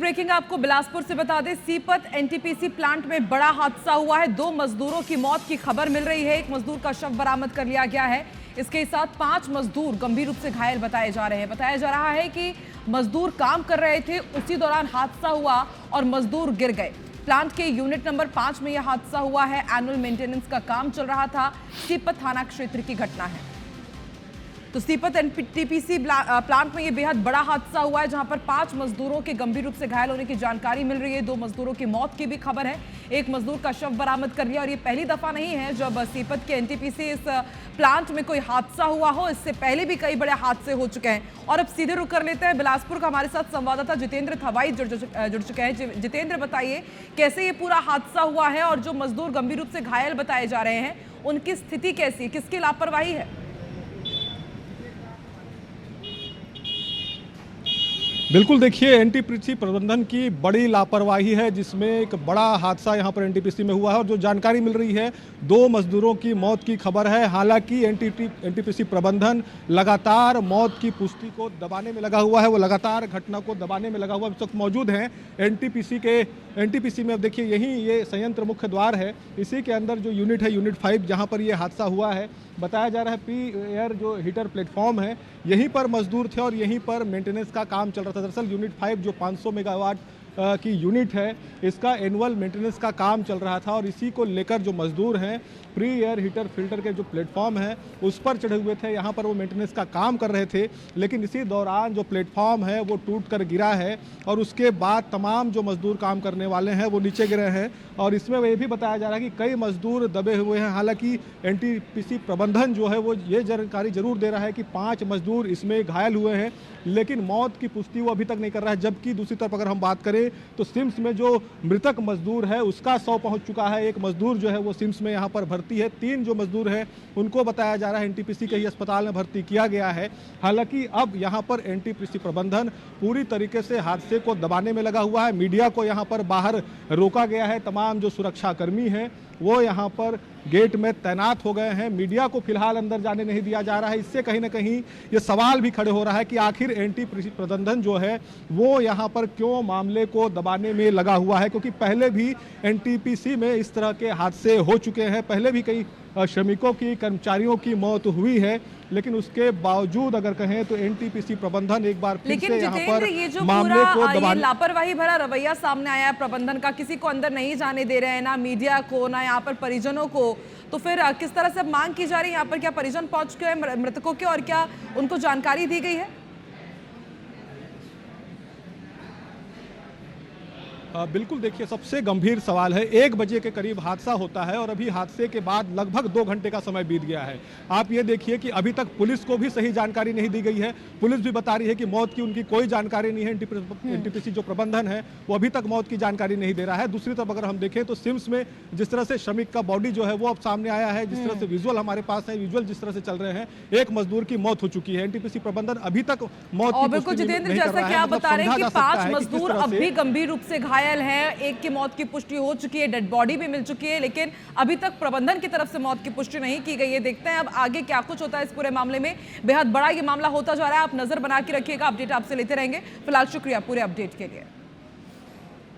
Breaking आपको बिलासपुर से बता दें, सीपत एनटीपीसी प्लांट में बड़ा हादसा हुआ है। 2 मजदूरों की मौत की खबर मिल रही है। एक मजदूर का शव बरामद कर लिया गया है। इसके साथ 5 मजदूर गंभीर रूप से घायल बताए जा रहे हैं। बताया जा रहा है कि मजदूर काम कर रहे थे, उसी दौरान हादसा हुआ और मजदूर गिर गए। प्लांट के यूनिट नंबर 5 में यह हादसा हुआ है। एनुअल मेंटेनेंस का काम चल रहा था। सीपत थाना क्षेत्र की घटना है। तो सीपत एनटीपीसी प्लांट में यह बेहद बड़ा हादसा हुआ है, जहां पर 5 मजदूरों के गंभीर रूप से घायल होने की जानकारी मिल रही है। 2 मजदूरों की मौत की भी खबर है। एक मजदूर का शव बरामद कर लिया और ये पहली दफा नहीं है जब सीपत के एनटीपीसी इस प्लांट में कोई हादसा हुआ हो। इससे पहले भी कई बड़े हादसे हो चुके हैं। और अब सीधे रुक कर लेते हैं बिलासपुर का। हमारे साथ संवाददाता जितेंद्र थवाई जुड़ चुके हैं। जितेंद्र, बताइए कैसे ये पूरा हादसा हुआ है और जो मजदूर गंभीर रूप से घायल बताए जा रहे हैं उनकी स्थिति कैसी है, किसकी लापरवाही है? बिल्कुल, देखिए एनटीपीसी प्रबंधन की बड़ी लापरवाही है, जिसमें एक बड़ा हादसा यहां पर एनटीपीसी में हुआ है। और जो जानकारी मिल रही है, 2 मजदूरों की मौत की खबर है। हालांकि एनटीपीसी प्रबंधन लगातार मौत की पुष्टि को दबाने में लगा हुआ है। वो लगातार घटना को दबाने में लगा हुआ इस वक्त मौजूद हैं एनटीपीसी में। अब देखिए, यही ये संयंत्र मुख्य द्वार है। इसी के अंदर जो यूनिट है, यूनिट 5, जहाँ पर ये हादसा हुआ है। बताया जा रहा है पी एयर जो हीटर प्लेटफॉर्म है, यहीं पर मजदूर थे और यहीं पर मेंटेनेंस का काम चल रहा था। दरअसल यूनिट 5 जो 500 मेगावाट की यूनिट है, इसका एनुअल मेंटेनेंस का काम चल रहा था। और इसी को लेकर जो मजदूर हैं, प्री एयर हीटर फिल्टर के जो प्लेटफॉर्म है उस पर चढ़े हुए थे। यहाँ पर वो मेंटेनेंस का काम कर रहे थे, लेकिन इसी दौरान जो प्लेटफॉर्म है वो टूट कर गिरा है। और उसके बाद तमाम जो मजदूर काम करने वाले हैं वो नीचे गिरे हैं। और इसमें ये भी बताया जा रहा है कि कई मजदूर दबे हुए हैं। हालांकि एनटीपीसी प्रबंधन जो है वो ये जानकारी जरूर दे रहा है कि 5 मजदूर इसमें घायल हुए हैं, लेकिन मौत की पुष्टि वो अभी तक नहीं कर रहा है। जबकि दूसरी तरफ अगर हम बात करें तो सिम्स में जो मृतक मजदूर है उसका 100 पहुंच चुका है। एक मजदूर जो है वो सिम्स में यहाँ पर भर्ती है। 3 जो मजदूर है उनको बताया जा रहा है एनटीपीसी के ही अस्पताल में भर्ती किया गया है। हालांकि अब यहाँ पर एनटीपीसी प्रबंधन पूरी तरीके से हादसे को दबाने में लगा हुआ है। मीडिया को यहाँ पर बाहर रोका गया है। तमाम जो सुरक्षाकर्मी हैं वो यहाँ पर गेट में तैनात हो गए हैं। मीडिया को फिलहाल अंदर जाने नहीं दिया जा रहा है। इससे कहीं ना कहीं ये सवाल भी खड़े हो रहा है कि आखिर एनटीपीसी प्रबंधन जो है वो यहाँ पर क्यों मामले को दबाने में लगा हुआ है, क्योंकि पहले भी एनटीपीसी में इस तरह के हादसे हो चुके हैं। पहले भी कई श्रमिकों की, कर्मचारियों की मौत हुई है, लेकिन उसके बावजूद अगर कहें तो एनटीपीसी प्रबंधन एक बार फिर से यहाँ पर ये जो मामले को दबाने, लापरवाही भरा रवैया सामने आया है प्रबंधन का, किसी को अंदर नहीं जाने दे रहे हैं, ना मीडिया को, ना यहाँ पर परिजनों को। तो फिर किस तरह से मांग की जा रही है यहाँ पर? क्या परिजन पहुंच चुके हैं मृतकों के और क्या उनको जानकारी दी गई है? बिल्कुल, देखिए सबसे गंभीर सवाल है, 1 बजे के करीब हादसा होता है और अभी हादसे के बाद लगभग 2 घंटे का समय बीत गया है। आप ये देखिए कि अभी तक पुलिस को भी सही जानकारी नहीं दी गई है। पुलिस भी बता रही है कि मौत की उनकी कोई जानकारी नहीं है। एनटीपीसी जो प्रबंधन है वो अभी तक मौत की जानकारी नहीं दे रहा है। दूसरी तरफ अगर हम देखें तो सिम्स में जिस तरह से श्रमिक का बॉडी जो है वो अब सामने आया है, जिस तरह से विजुअल हमारे पास है, विजुअल जिस तरह से चल रहे हैं, 1 मजदूर की मौत हो चुकी है। एनटीपीसी प्रबंधन अभी तक मौत की बिल्कुल जितेंद्र, जैसा कि आप बता रहे हैं कि 5 मजदूर अब भी गंभीर रूप से घायल है। एक की मौत की पुष्टि हो चुकी है, डेड बॉडी भी मिल चुकी है, लेकिन अभी तक प्रबंधन की तरफ से मौत की पुष्टि नहीं की गई है। देखते हैं अब आगे क्या कुछ होता है इस पूरे मामले में। बेहद बड़ा ये मामला होता जा रहा है। आप नजर बना के रखिएगा, अपडेट आपसे लेते रहेंगे। फिलहाल शुक्रिया पूरे अपडेट के लिए।